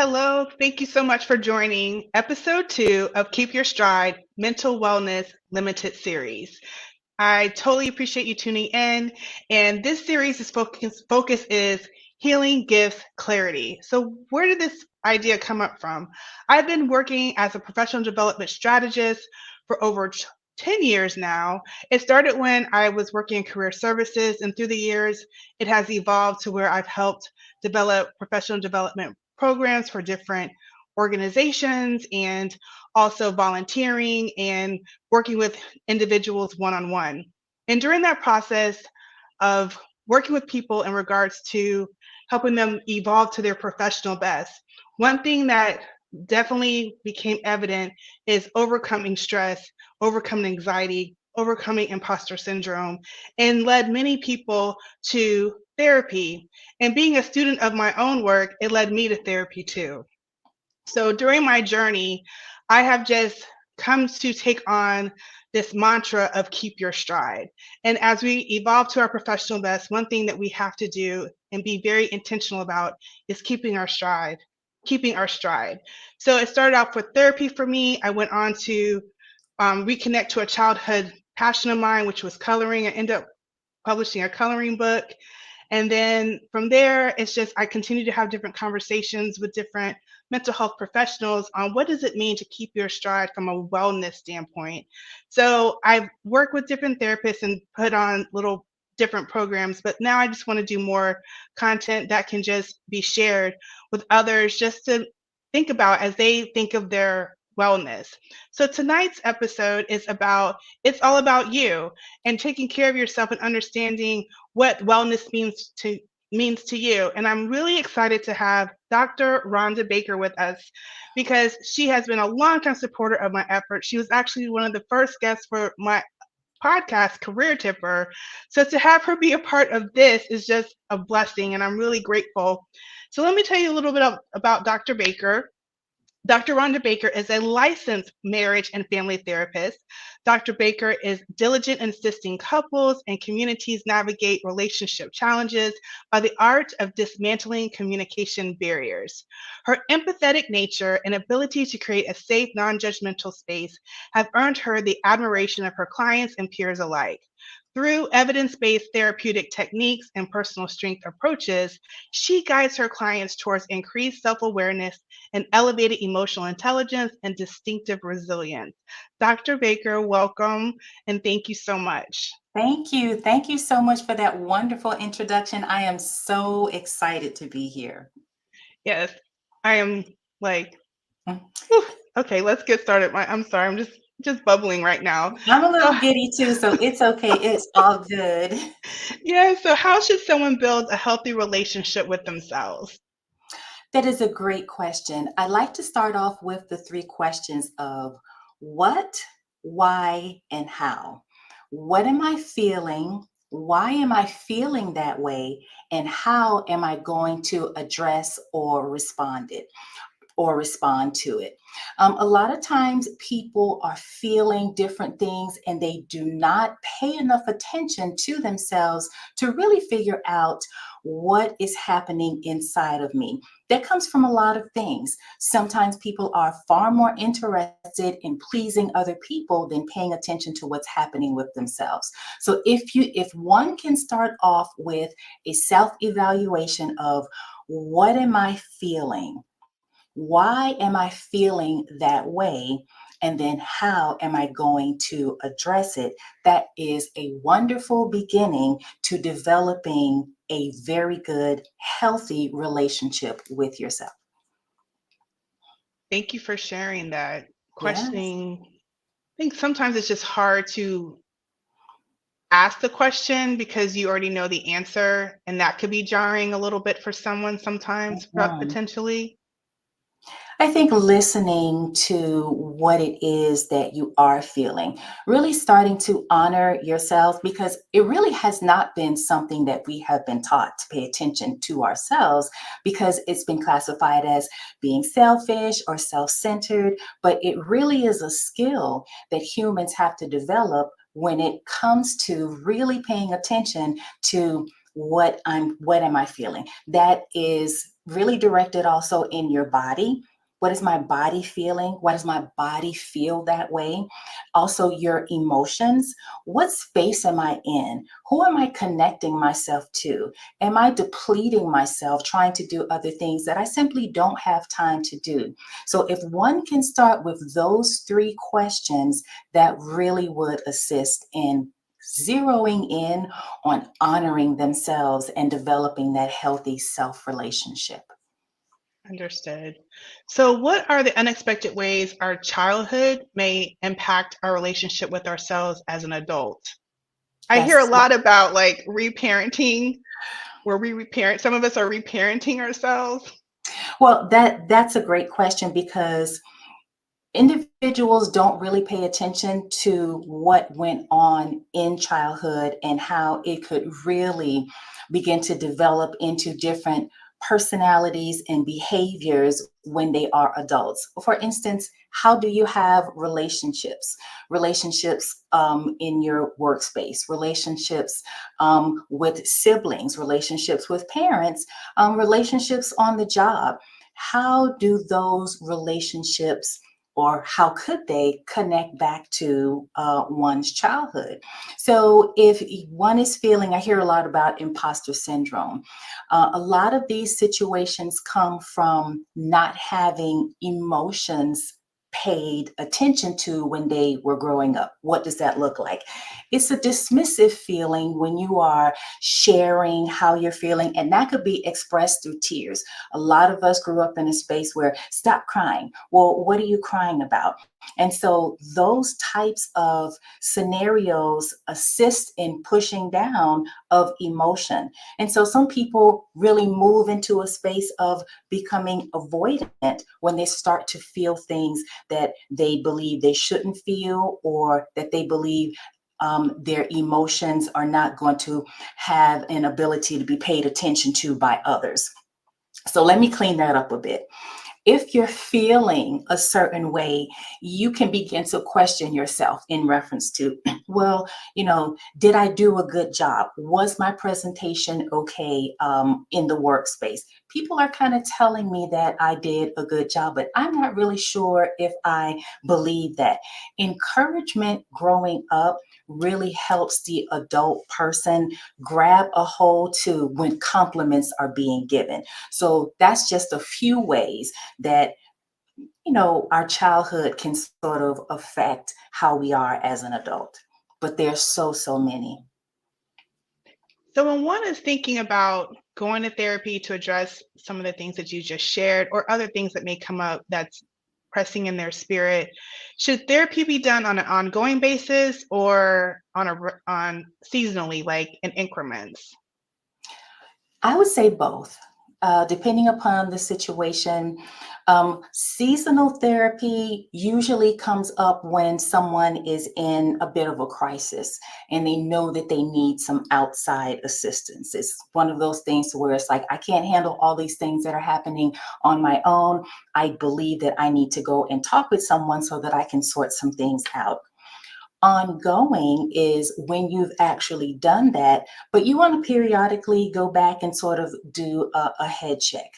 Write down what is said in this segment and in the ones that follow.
Hello, thank you so much for joining episode 2 of Keep Your Stride Mental Wellness Limited Series. I totally appreciate you tuning in, and this series is focus is healing gifts clarity. So where did this idea come up from? I've been working as a professional development strategist for over 10 years now. It started when I was working in career services, and through the years, it has evolved to where I've helped develop professional development programs for different organizations and also volunteering and working with individuals one on one. And during that process of working with people in regards to helping them evolve to their professional best, one thing that definitely became evident is overcoming stress, overcoming anxiety, overcoming imposter syndrome, and led many people to therapy. And being a student of my own work, it led me to therapy too. So during my journey, I have just come to take on this mantra of keep your stride. And as we evolve to our professional best, one thing that we have to do and be very intentional about is keeping our stride. So it started off with therapy for me. I went on to reconnect to a childhood passion of mine, which was coloring. I ended up publishing a coloring book. And then from there, it's just I continue to have different conversations with different mental health professionals on what does it mean to keep your stride from a wellness standpoint. So I've worked with different therapists and put on little different programs, but now I just want to do more content that can just be shared with others just to think about as they think of their wellness. So tonight's episode is about it's all about you and taking care of yourself and understanding what wellness means to you. And I'm really excited to have Dr. Rhonda Baker with us because she has been a longtime supporter of my efforts. She was actually one of the first guests for my podcast, Career Tipper. So to have her be a part of this is just a blessing, and I'm really grateful. So let me tell you a little bit about Dr. Baker. Dr. Rhonda Baker is a licensed marriage and family therapist. Dr. Baker is diligent in assisting couples and communities navigate relationship challenges by the art of dismantling communication barriers. Her empathetic nature and ability to create a safe, non judgmental space have earned her the admiration of her clients and peers alike. Through evidence based therapeutic techniques and personal strength approaches, she guides her clients towards increased self awareness and elevated emotional intelligence and distinctive resilience. Dr. Baker, welcome and thank you so much. Thank you. Thank you so much for that wonderful introduction. I am so excited to be here. Yes, I am like, Mm. whew, okay, let's get started. I'm sorry, I'm just bubbling right now. I'm a So, little giddy too, so it's okay. It's all good. yeah, so how should someone build a healthy relationship with themselves? That is a great question. I like to start off with the three questions of what, why, and how. What am I feeling? Why am I feeling that way? And how am I going to address or respond to it. A lot of times people are feeling different things and they do not pay enough attention to themselves to really figure out what is happening inside of me. That comes from a lot of things. Sometimes people are far more interested in pleasing other people than paying attention to what's happening with themselves. So if one can start off with a self-evaluation of what am I feeling? Why am I feeling that way? And then how am I going to address it? That is a wonderful beginning to developing a very good, healthy relationship with yourself. Thank you for sharing that. Yes. Questioning, I think sometimes it's just hard to ask the question because you already know the answer, and that could be jarring a little bit for someone sometimes, Mhm. potentially. I think listening to what it is that you are feeling, really starting to honor yourself because it really has not been something that we have been taught to pay attention to ourselves because it's been classified as being selfish or self centered. But it really is a skill that humans have to develop when it comes to really paying attention to what am I feeling? That is really directed also in your body. What is my body feeling? Why does my body feel that way? Also, your emotions. What space am I in? Who am I connecting myself to? Am I depleting myself trying to do other things that I simply don't have time to do? So, if one can start with those three questions, that really would assist in zeroing in on honoring themselves and developing that healthy self relationship. Understood. So, what are the unexpected ways our childhood may impact our relationship with ourselves as an adult? I hear a That's lot about like reparenting, where we reparent. Some of us are reparenting ourselves. well, that's a great question because individuals don't really pay attention to what went on in childhood and how it could really begin to develop into different personalities and behaviors when they are adults. For instance, how do you have relationships? Relationships in your workspace, relationships with siblings, relationships with parents, relationships on the job. How do those relationships or how could they connect back to one's childhood? So, if one is feeling, I hear a lot about imposter syndrome. A lot of these situations come from not having emotions paid attention to when they were growing up. What does that look like? It's a dismissive feeling when you are sharing how you're feeling, and that could be expressed through tears. A lot of us grew up in a space where stop crying. Well, what are you crying about? And so those types of scenarios assist in pushing down of emotion. And so some people really move into a space of becoming avoidant when they start to feel things that they believe they shouldn't feel, or that they believe their emotions are not going to have an ability to be paid attention to by others. So let me clean that up a bit. If you're feeling a certain way, you can begin to question yourself in reference to, well, did I do a good job? Was my presentation okay in the workspace? People are kind of telling me that I did a good job, but I'm not really sure if I believe that. Encouragement growing up really helps the adult person grab a hold to when compliments are being given. So that's just a few ways that our childhood can sort of affect how we are as an adult, but there's so many. So, when one is thinking about going to therapy to address some of the things that you just shared, or other things that may come up that's pressing in their spirit, should therapy be done on an ongoing basis or on seasonally, like in increments? I would say both, depending upon the situation. Seasonal therapy usually comes up when someone is in a bit of a crisis and they know that they need some outside assistance. It's one of those things where it's like, I can't handle all these things that are happening on my own. I believe that I need to go and talk with someone so that I can sort some things out. Ongoing is when you've actually done that, but you want to periodically go back and sort of do a head check.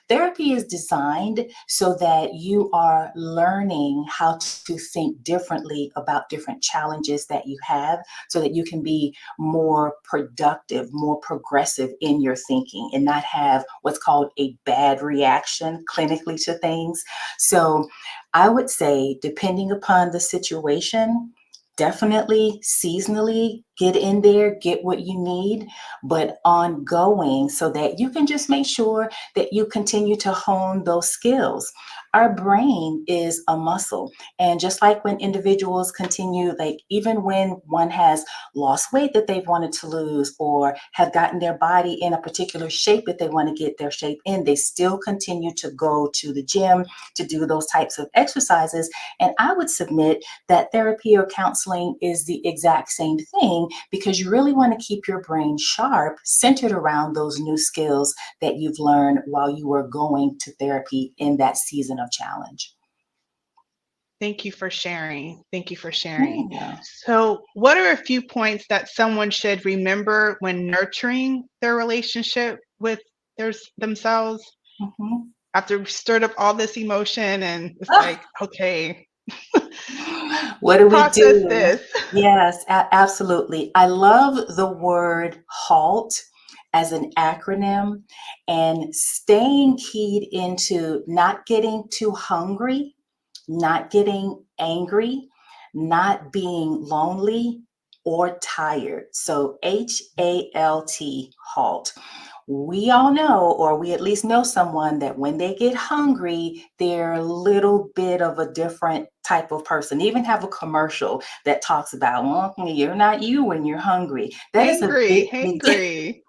Therapy is designed so that you are learning how to think differently about different challenges that you have, so that you can be more productive, more progressive in your thinking, and not have what's called a bad reaction clinically to things. So I would say, depending upon the situation, definitely seasonally get in there, get what you need, but ongoing so that you can just make sure that you continue to hone those skills. Our brain is a muscle. And just like when individuals continue, like even when one has lost weight that they've wanted to lose, or have gotten their body in a particular shape that they want to get their shape in, they still continue to go to the gym to do those types of exercises. And I would submit that therapy or counseling is the exact same thing, because you really want to keep your brain sharp, centered around those new skills that you've learned while you were going to therapy in that season of challenge. Thank you for sharing. Thank you for sharing. Yeah. So, what are a few points that someone should remember when nurturing their relationship with themselves Mhm. after we stirred up all this emotion and it's like, okay, What do we process do? this. Yes, absolutely. I love the word HALT as an acronym and staying keyed into not getting too hungry, not getting angry, not being lonely or tired. So HALT, HALT. We all know, or we at least know someone that when they get hungry, they're a little bit of a different type of person. They even have a commercial that talks about, well, you're not you when you're hungry. That is a Hangry, big deal. hangry.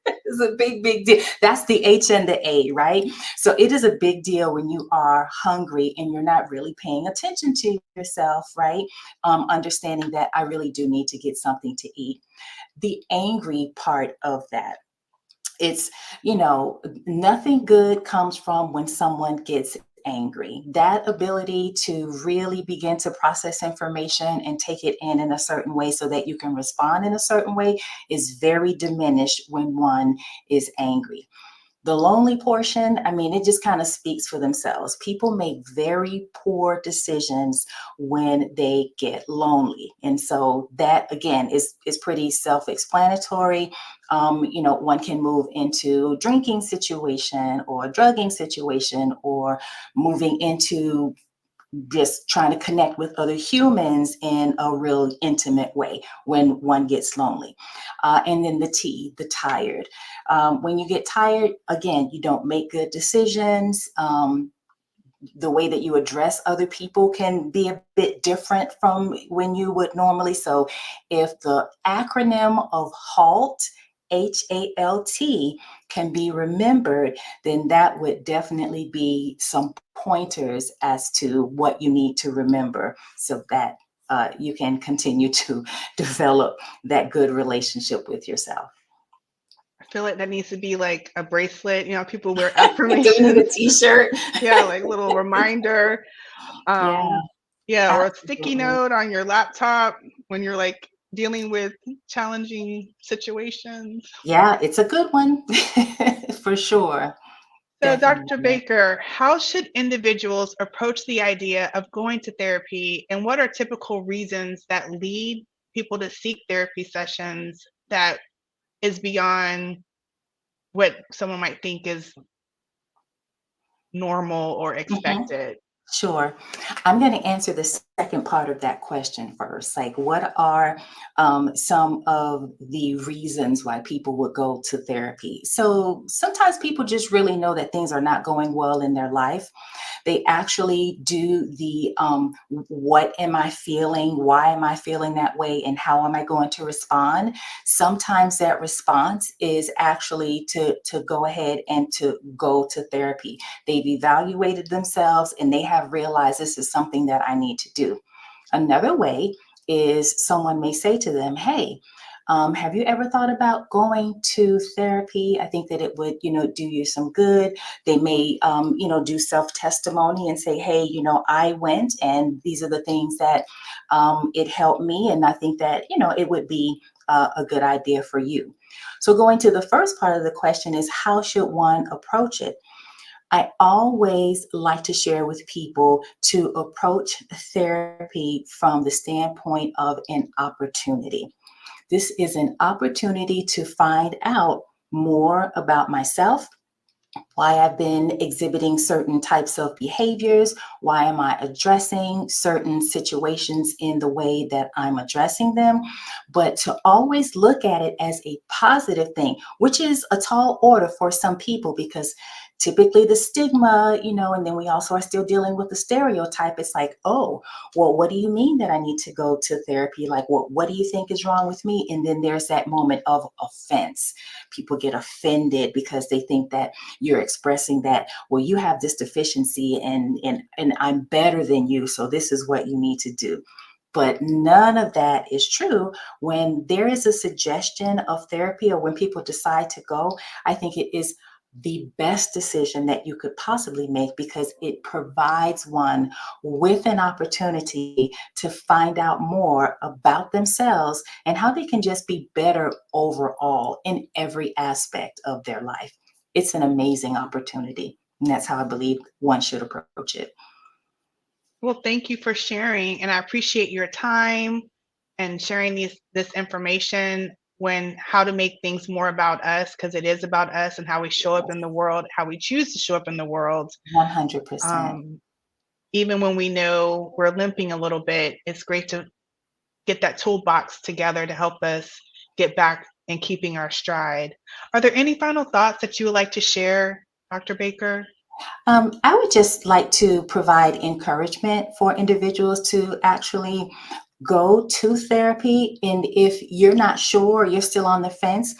It's a big deal. That's the H and the A, right? So it is a big deal when you are hungry and you're not really paying attention to yourself, right? Understanding that I really do need to get something to eat. The angry part of that, it's, nothing good comes from when someone gets angry. That ability to really begin to process information and take it in a certain way so that you can respond in a certain way is very diminished when one is angry. The lonely portion, I mean, it just kind of speaks for themselves. People make very poor decisions when they get lonely. And so that again is pretty self-explanatory. One can move into drinking situation or drugging situation or moving into just trying to connect with other humans in a real intimate way when one gets lonely. And then the T, the tired. When you get tired, again, you don't make good decisions. The way that you address other people can be a bit different from when you would normally. So if the acronym of HALT, HALT, can be remembered, then that would definitely be some pointers as to what you need to remember so that you can continue to develop that good relationship with yourself. I feel like that needs to be like a bracelet. You know, people wear Do we need a affirmations. t-shirt? Yeah, like little reminder. Yeah, Yeah, or a sticky absolutely. note on your laptop when you're like dealing with challenging situations. Yeah, it's a good one for sure. So, Dr. Definitely. Baker, how should individuals approach the idea of going to therapy, and what are typical reasons that lead people to seek therapy sessions that is beyond what someone might think is normal or Mhm. expected? Sure. I'm going to answer the second part of that question first. Like, what are some of the reasons why people would go to therapy? So sometimes people just really know that things are not going well in their life. They actually do the what am I feeling? Why am I feeling that way? And how am I going to respond? Sometimes that response is actually to go ahead and to go to therapy. They've evaluated themselves and they have realized this is something that I need to do. Another way is someone may say to them, hey, have you ever thought about going to therapy? I think that it would, do you some good. They may, do self testimony and say, hey, I went and these are the things that it helped me. And I think that, it would be a good idea for you. So going to the first part of the question is how should one approach it? I always like to share with people to approach therapy from the standpoint of an opportunity. This is an opportunity to find out more about myself, why I've been exhibiting certain types of behaviors, why am I addressing certain situations in the way that I'm addressing them, but to always look at it as a positive thing, which is a tall order for some people because typically the stigma, and then we also are still dealing with the stereotype. It's like, oh, well, what do you mean that I need to go to therapy? Like, what do you think is wrong with me? And then there's that moment of offense. People get offended because they think that you're expressing that, well, you have this deficiency and I'm better than you, so this is what you need to do. But none of that is true. When there is a suggestion of therapy or when people decide to go, I think it is the best decision that you could possibly make, because it provides one with an opportunity to find out more about themselves and how they can just be better overall in every aspect of their life. It's an amazing opportunity. And that's how I believe one should approach it. Well, thank you for sharing, and I appreciate your time and sharing this information when how to make things more about us, because it is about us and how we show up in the world, how we choose to show up in the world. 100%. Um, Even when we know we're limping a little bit, it's great to get that toolbox together to help us get back and keeping our stride. Are there any final thoughts that you would like to share, Dr. Baker? I would just like to provide encouragement for individuals to actually go to therapy. And if you're not sure, you're still on the fence,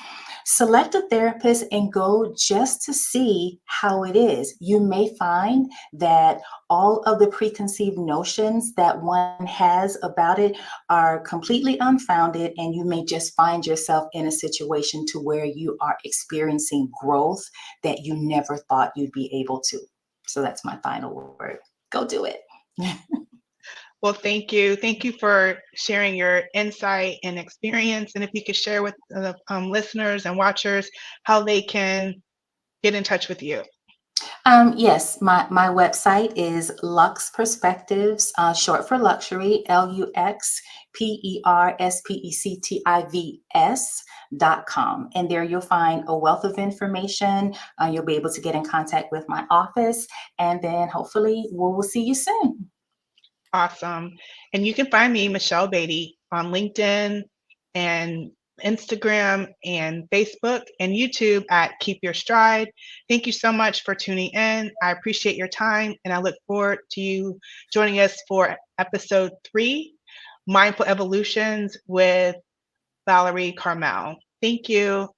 select a therapist and go just to see how it is. You may find that all of the preconceived notions that one has about it are completely unfounded, and you may just find yourself in a situation to where you are experiencing growth that you never thought you'd be able to. So that's my final word. Go do it. Well, thank you. Thank you for sharing your insight and experience. And if you could share with the listeners and watchers how they can get in touch with you. Yes, my website is Lux Perspectives, short for luxury, LuxPerspectives.com. And there you'll find a wealth of information. You'll be able to get in contact with my office, and then hopefully we'll see you soon. Awesome. And you can find me, Michele Beatty, on LinkedIn and Instagram and Facebook and YouTube at Keep Your Stride. Thank you so much for tuning in. I appreciate your time, and I look forward to you joining us for episode 3, Mindful Evolutions with Valerie Carmel. Thank you.